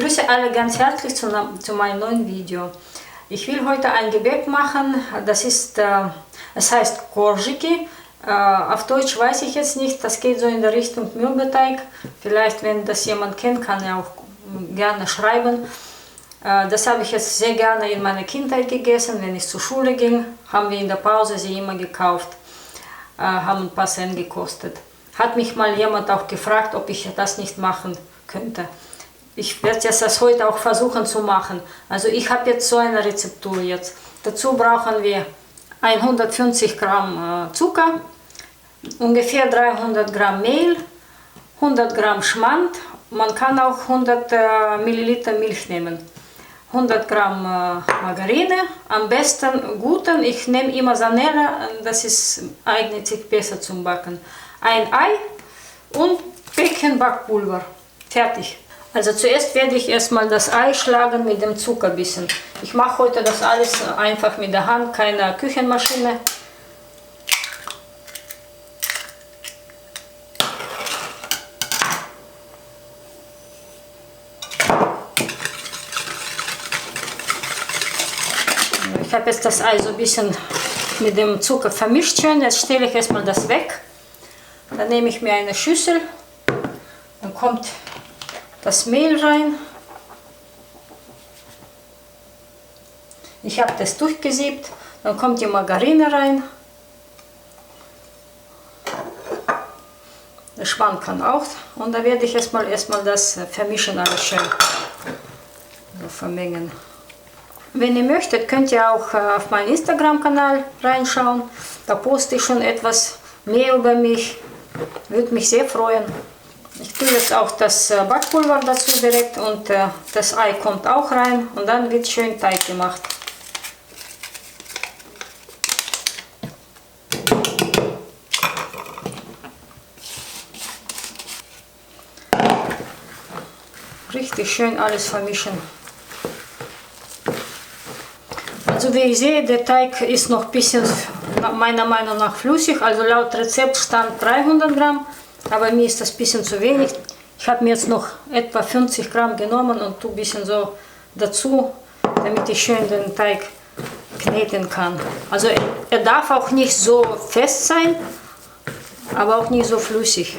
begrüße alle ganz herzlich zu meinem neuen Video. Ich will heute ein Gebäck machen, das ist, es heißt Korжики. Auf Deutsch weiß ich jetzt nicht, das geht so in der Richtung Mürbeteig. Vielleicht, wenn das jemand kennt, kann er auch gerne schreiben. Das habe ich jetzt sehr gerne in meiner Kindheit gegessen, wenn ich zur Schule ging, haben wir in der Pause sie immer gekauft, haben ein paar Cent gekostet. Hat mich mal jemand auch gefragt, ob ich das nicht machen könnte. Ich werde jetzt das heute auch versuchen zu machen. Also ich habe jetzt so eine Rezeptur jetzt. Dazu brauchen wir 150 Gramm Zucker, ungefähr 300 Gramm Mehl, 100 Gramm Schmand. Man kann auch 100 Milliliter Milch nehmen. 100 Gramm Margarine, am besten guten. Ich nehme immer Sanella, das eignet sich besser zum Backen. Ein Ei und Päckchen Backpulver. Fertig. Also zuerst werde ich erstmal das Ei schlagen mit dem Zucker ein bisschen. Ich mache heute das alles einfach mit der Hand, keine Küchenmaschine. Ich habe jetzt das Ei so ein bisschen mit dem Zucker vermischt schön. Jetzt stelle ich erstmal das weg. Dann nehme ich mir eine Schüssel. Dann kommt das Mehl rein. Ich habe das durchgesiebt. Dann kommt die Margarine rein. Der Schmand kann auch. Und da werde ich erstmal das vermischen, alles schön so vermengen. Wenn ihr möchtet, könnt ihr auch auf meinen Instagram-Kanal reinschauen. Da poste ich schon etwas mehr über mich. Würde mich sehr freuen. Ich tue jetzt auch das Backpulver dazu direkt und das Ei kommt auch rein und dann wird schön Teig gemacht. Richtig schön alles vermischen. Also wie ich sehe, der Teig ist noch ein bisschen meiner Meinung nach flüssig, also laut Rezept stand 300 Gramm. Aber mir ist das ein bisschen zu wenig. Ich habe mir jetzt noch etwa 50 Gramm genommen und tue ein bisschen so dazu, damit ich schön den Teig kneten kann. Also er darf auch nicht so fest sein, aber auch nicht so flüssig.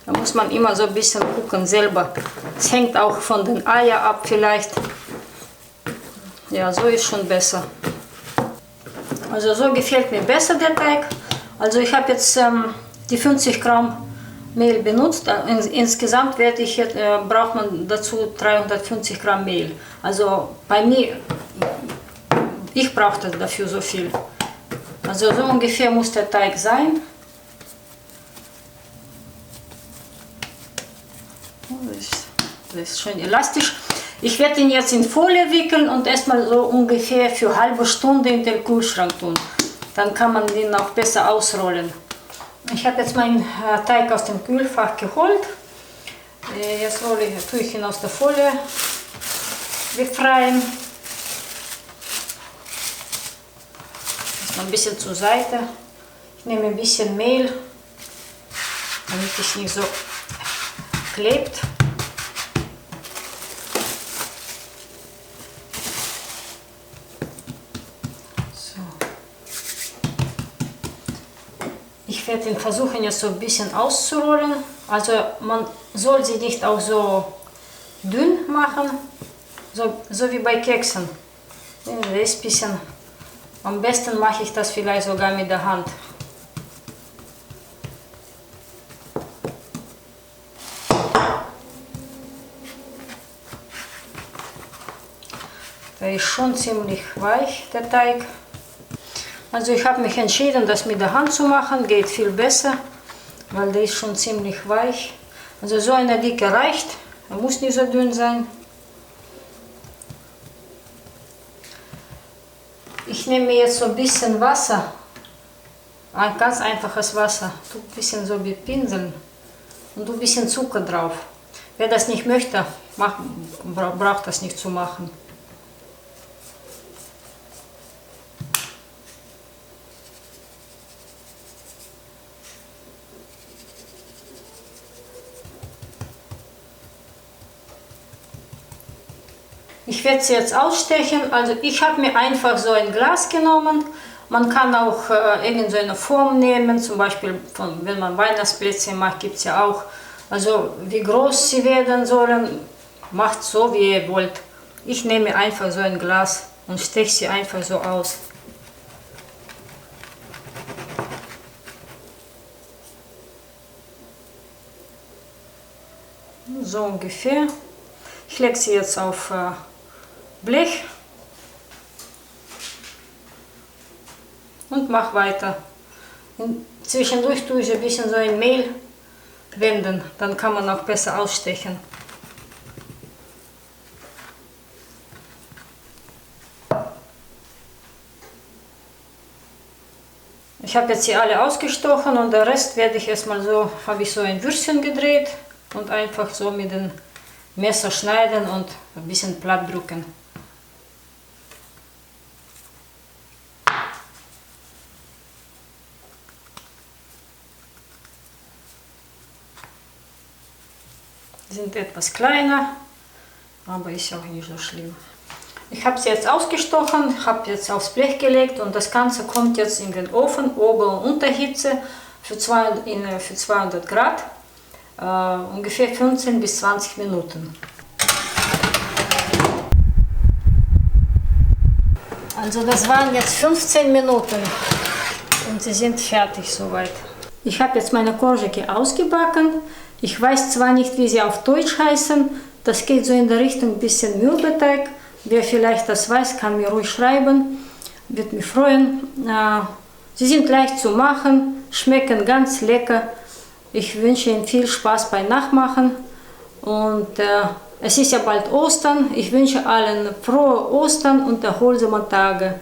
Da muss man immer so ein bisschen gucken selber. Es hängt auch von den Eiern ab vielleicht. Ja, so ist schon besser. Also so gefällt mir besser der Teig. Also ich habe jetzt die 50 Gramm Mehl benutzt. Insgesamt braucht man dazu 350 Gramm Mehl. Also bei mir, ich brauchte dafür so viel. Also so ungefähr muss der Teig sein. Das ist schön elastisch. Ich werde ihn jetzt in Folie wickeln und erstmal so ungefähr für eine halbe Stunde in den Kühlschrank tun. Dann kann man den auch besser ausrollen. Ich habe jetzt meinen Teig aus dem Kühlfach geholt. Jetzt tue ich ihn aus der Folie befreien. Erstmal ein bisschen zur Seite. Ich nehme ein bisschen Mehl, damit es nicht so klebt. Ich werde ihn versuchen jetzt so ein bisschen auszurollen. Also man soll sie nicht auch so dünn machen, so wie bei Keksen. Das ist ein bisschen, am besten mache ich das vielleicht sogar mit der Hand. Der ist schon ziemlich weich, der Teig. Also ich habe mich entschieden, das mit der Hand zu machen, geht viel besser, weil der ist schon ziemlich weich. Also so eine Dicke reicht, er muss nicht so dünn sein. Ich nehme mir jetzt so ein bisschen Wasser, ein ganz einfaches Wasser, tue ein bisschen so bepinseln und tue ein bisschen Zucker drauf. Wer das nicht möchte, braucht das nicht zu machen. Ich werde sie jetzt ausstechen. Also ich habe mir einfach so ein Glas genommen. Man kann auch irgend so eine Form nehmen, zum Beispiel wenn man Weihnachtsplätzchen macht, gibt es ja auch. Also wie groß sie werden sollen, macht so wie ihr wollt. Ich nehme einfach so ein Glas und steche sie einfach so aus. So ungefähr. Ich lege sie jetzt auf Blech und mache weiter. Und zwischendurch tue ich ein bisschen so ein Mehl wenden, dann kann man auch besser ausstechen. Ich habe jetzt hier alle ausgestochen und den Rest werde ich erstmal so, habe ich so ein Würstchen gedreht und einfach so mit dem Messer schneiden und ein bisschen platt drücken. Die sind etwas kleiner, aber ist auch nicht so schlimm. Ich habe sie jetzt ausgestochen, habe jetzt aufs Blech gelegt und das Ganze kommt jetzt in den Ofen, Ober- und Unterhitze für 200 Grad, ungefähr 15 bis 20 Minuten. Also das waren jetzt 15 Minuten und sie sind fertig soweit. Ich habe jetzt meine Korziki ausgebacken. Ich weiß zwar nicht, wie sie auf Deutsch heißen, das geht so in der Richtung ein bisschen Mürbeteig. Wer vielleicht das weiß, kann mir ruhig schreiben, würde mich freuen. Sie sind leicht zu machen, schmecken ganz lecker. Ich wünsche Ihnen viel Spaß beim Nachmachen und es ist ja bald Ostern. Ich wünsche allen frohe Ostern und erholsame Tage.